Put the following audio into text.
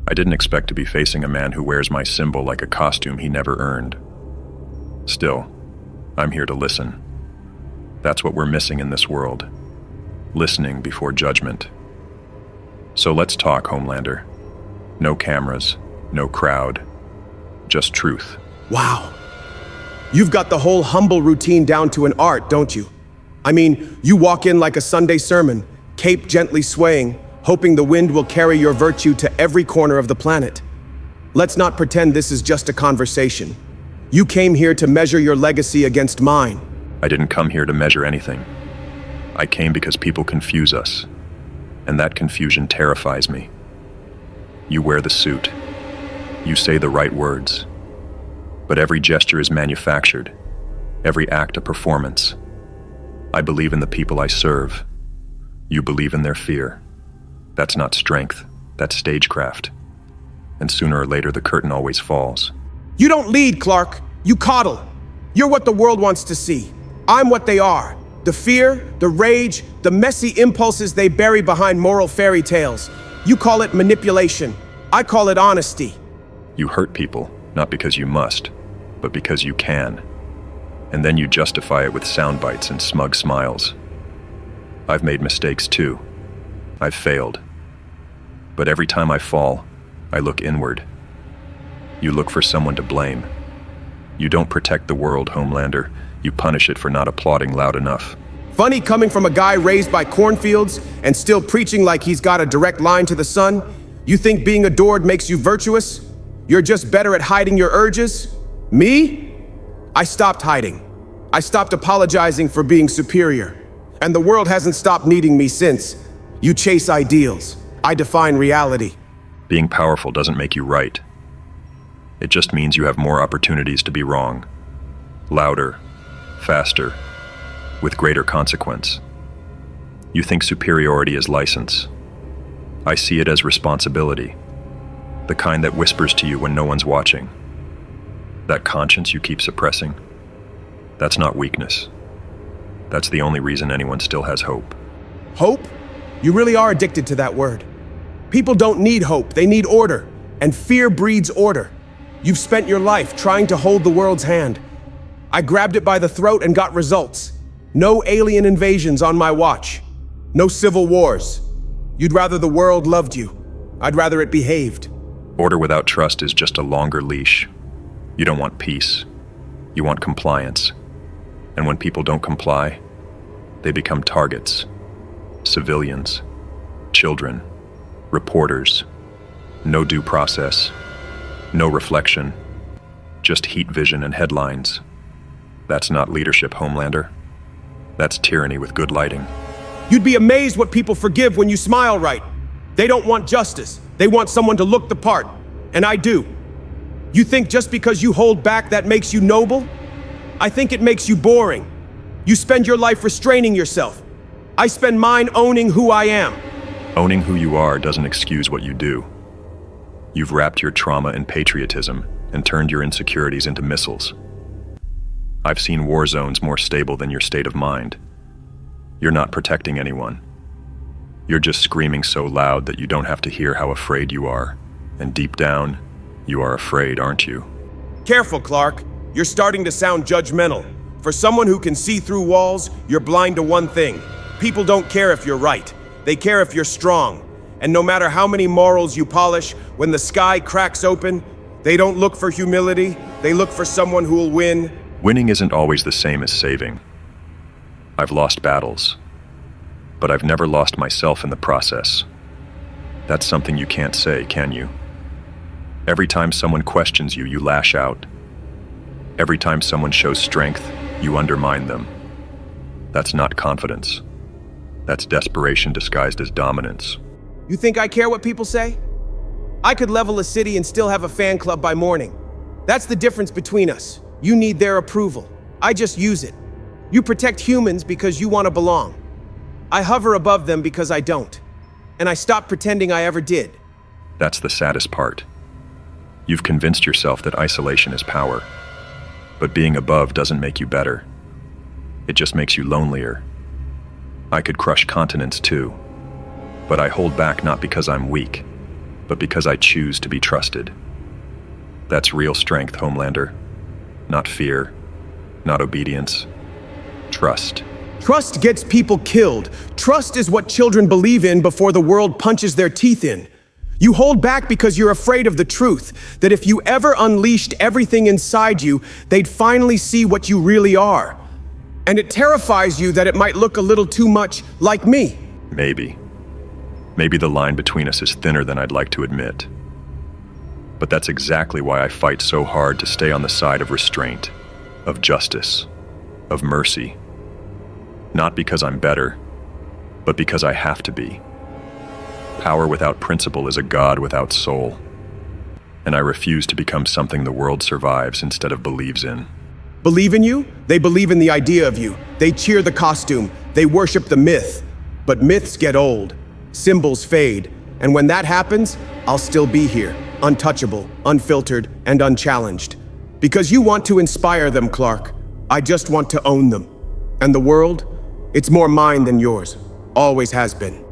I didn't expect to be facing a man who wears my symbol like a costume he never earned. Still, I'm here to listen. That's what we're missing in this world. Listening before judgment. So let's talk, Homelander. No cameras, no crowd, just truth. Wow. You've got the whole humble routine down to an art, don't you? I mean, you walk in like a Sunday sermon, cape gently swaying, hoping the wind will carry your virtue to every corner of the planet. Let's not pretend this is just a conversation. You came here to measure your legacy against mine. I didn't come here to measure anything. I came because people confuse us, and that confusion terrifies me. You wear the suit. You say the right words. But every gesture is manufactured, every act a performance. I believe in the people I serve. You believe in their fear. That's not strength, that's stagecraft. And sooner or later, the curtain always falls. You don't lead, Clark. You coddle. You're what the world wants to see. I'm what they are. The fear, the rage, the messy impulses they bury behind moral fairy tales. You call it manipulation. I call it honesty. You hurt people, not because you must, but because you can. And then you justify it with sound bites and smug smiles. I've made mistakes too. I've failed. But every time I fall, I look inward. You look for someone to blame. You don't protect the world, Homelander. You punish it for not applauding loud enough. Funny coming from a guy raised by cornfields and still preaching like he's got a direct line to the sun. You think being adored makes you virtuous? You're just better at hiding your urges? Me? I stopped hiding. I stopped apologizing for being superior. And the world hasn't stopped needing me since. You chase ideals. I define reality. Being powerful doesn't make you right. It just means you have more opportunities to be wrong. Louder, faster, with greater consequence. You think superiority is license. I see it as responsibility. The kind that whispers to you when no one's watching. That conscience you keep suppressing. That's not weakness. That's the only reason anyone still has hope. Hope? You really are addicted to that word. People don't need hope, they need order. And fear breeds order. You've spent your life trying to hold the world's hand. I grabbed it by the throat and got results. No alien invasions on my watch. No civil wars. You'd rather the world loved you. I'd rather it behaved. Order without trust is just a longer leash. You don't want peace. You want compliance. And when people don't comply, they become targets. Civilians, children, reporters. No due process. No reflection. Just heat vision and headlines. That's not leadership, Homelander. That's tyranny with good lighting. You'd be amazed what people forgive when you smile right. They don't want justice. They want someone to look the part. And I do. You think just because you hold back that makes you noble? I think it makes you boring. You spend your life restraining yourself. I spend mine owning who I am. Owning who you are doesn't excuse what you do. You've wrapped your trauma in patriotism and turned your insecurities into missiles. I've seen war zones more stable than your state of mind. You're not protecting anyone. You're just screaming so loud that you don't have to hear how afraid you are. And deep down, you are afraid, aren't you? Careful, Clark. You're starting to sound judgmental. For someone who can see through walls, you're blind to one thing. People don't care if you're right. They care if you're strong. And no matter how many morals you polish, when the sky cracks open, they don't look for humility. They look for someone who will win. Winning isn't always the same as saving. I've lost battles, but I've never lost myself in the process. That's something you can't say, can you? Every time someone questions you, you lash out. Every time someone shows strength, you undermine them. That's not confidence. That's desperation disguised as dominance. You think I care what people say? I could level a city and still have a fan club by morning. That's the difference between us. You need their approval. I just use it. You protect humans because you want to belong. I hover above them because I don't. And I stop pretending I ever did. That's the saddest part. You've convinced yourself that isolation is power. But being above doesn't make you better. It just makes you lonelier. I could crush continents too. But I hold back not because I'm weak, but because I choose to be trusted. That's real strength, Homelander. Not fear, not obedience. Trust. Trust gets people killed. Trust is what children believe in before the world punches their teeth in. You hold back because you're afraid of the truth, that if you ever unleashed everything inside you, they'd finally see what you really are. And it terrifies you that it might look a little too much like me. Maybe. Maybe the line between us is thinner than I'd like to admit. But that's exactly why I fight so hard to stay on the side of restraint, of justice, of mercy. Not because I'm better, but because I have to be. Power without principle is a god without soul. And I refuse to become something the world survives instead of believes in. Believe in you? They believe in the idea of you. They cheer the costume. They worship the myth. But myths get old. Symbols fade. And when that happens, I'll still be here, untouchable, unfiltered, and unchallenged. Because you want to inspire them, Clark. I just want to own them. And the world? It's more mine than yours. Always has been.